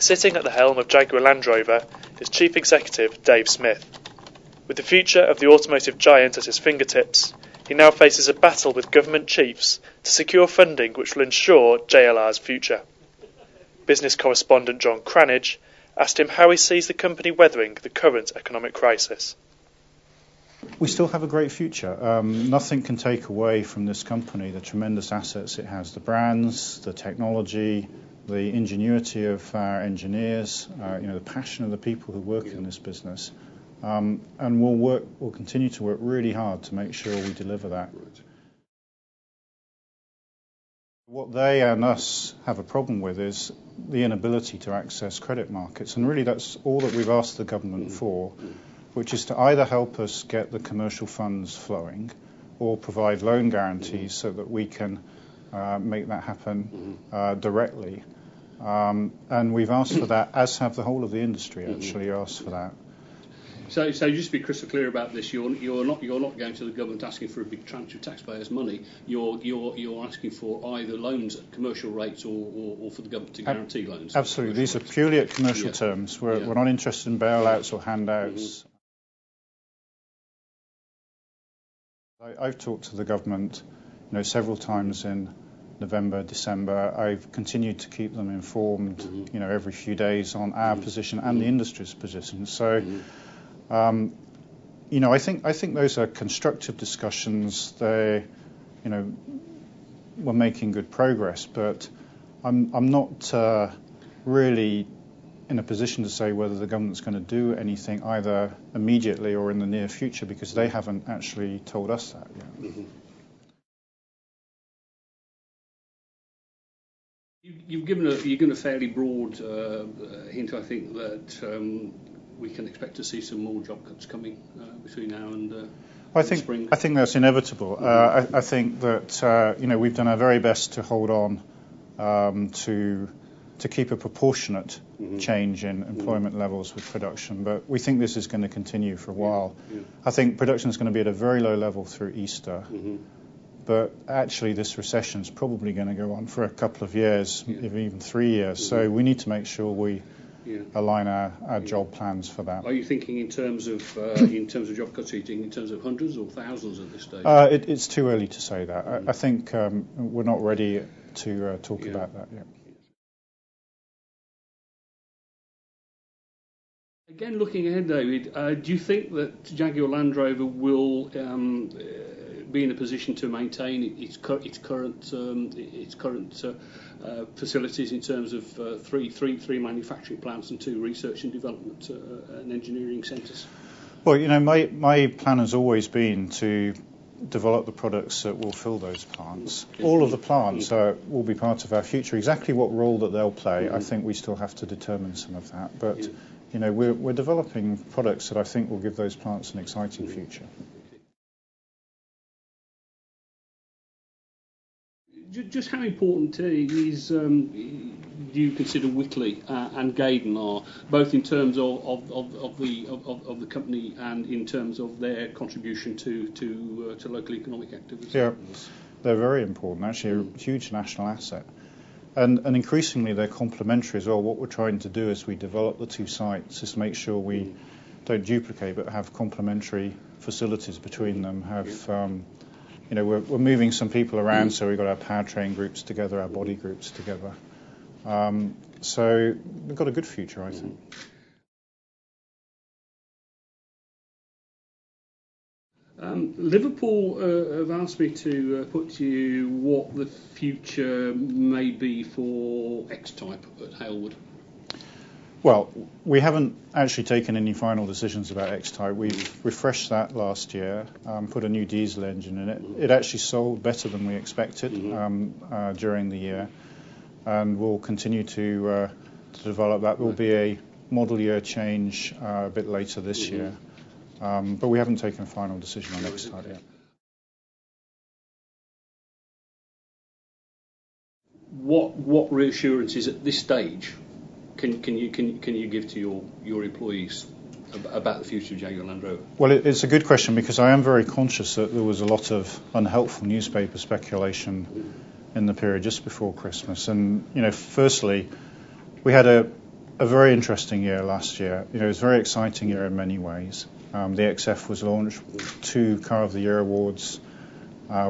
Sitting at the helm of Jaguar Land Rover is Chief Executive Dave Smith. With the future of the automotive giant at his fingertips, he now faces a battle with government chiefs to secure funding which will ensure JLR's future. Business correspondent John Cranage asked him how he sees the company weathering the current economic crisis. We still have a great future. Nothing can take away from this company the tremendous assets it has, the brands, the technology, the ingenuity of our engineers, the passion of the people who work in this business. And we'll continue to work really hard to make sure we deliver that. What they and us have a problem with is the inability to access credit markets, and really that's all that we've asked the government for, which is to either help us get the commercial funds flowing or provide loan guarantees so that we can make that happen directly. And we've asked for that, as have the whole of the industry actually asked for that. So just to be crystal clear about this, you're not going to the government asking for a big tranche of taxpayers' money. You're asking for either loans at commercial rates or for the government to guarantee loans. Absolutely, these are purely at commercial terms. We're not interested in bailouts or handouts. I've talked to the government, several times in November, December. I've continued to keep them informed, every few days on our position and the industry's position. So. I think those are constructive discussions. We're making good progress, but I'm not really in a position to say whether the government's going to do anything either immediately or in the near future, because they haven't actually told us that yet. You've given a fairly broad hint, I think, that we can expect to see some more job cuts coming between now and spring. I think that's inevitable. I think that we've done our very best to hold on to keep a proportionate change in employment levels with production, but we think this is going to continue for a while. I think production is going to be at a very low level through Easter, but actually this recession is probably going to go on for a couple of years, even 3 years. So we need to make sure we align our job plans for that. Are you thinking in terms of job cuts? Are you thinking in terms of hundreds or thousands at this stage? It's too early to say that. I think we're not ready to talk about that yet. Again, looking ahead, David, do you think that Jaguar Land Rover will be in a position to maintain its current facilities in terms of three manufacturing plants and 2 research and development and engineering centres? Well, my plan has always been to develop the products that will fill those plants. All of the plants will be part of our future. Exactly what role that they'll play, I think we still have to determine some of that. But we're developing products that I think will give those plants an exciting future. Just how important is do you consider Whitley and Gaydon are, both in terms of the company and in terms of their contribution to local economic activity? Yeah, they're very important. Actually, a huge national asset, and increasingly they're complementary as well. What we're trying to do as we develop the 2 sites is make sure we don't duplicate, but have complementary facilities between them. We're moving some people around, so we've got our powertrain groups together, our body groups together. So we've got a good future, I think. Liverpool have asked me to put to you what the future may be for X-Type at Halewood. Well, we haven't actually taken any final decisions about X-Type. We've refreshed that last year, put a new diesel engine in it. It actually sold better than we expected during the year, and we'll continue to develop that. There will be a model year change a bit later this year, but we haven't taken a final decision on X-Type yet. What reassurances at this stage can you give to your employees about the future of Jaguar Land Rover? Well, it's a good question, because I am very conscious that there was a lot of unhelpful newspaper speculation in the period just before Christmas. And firstly, we had a a very interesting year last year. It was a very exciting year in many ways. The XF was launched, 2 Car of the Year awards.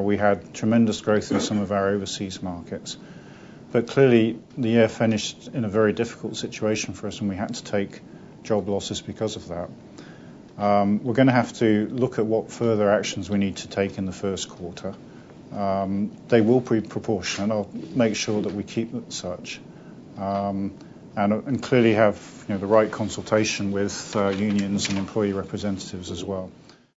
We had tremendous growth in some of our overseas markets. But clearly, the year finished in a very difficult situation for us, and we had to take job losses because of that. We're going to have to look at what further actions we need to take in the first quarter. They will be proportionate. I'll make sure that we keep it such. And clearly have the right consultation with unions and employee representatives as well.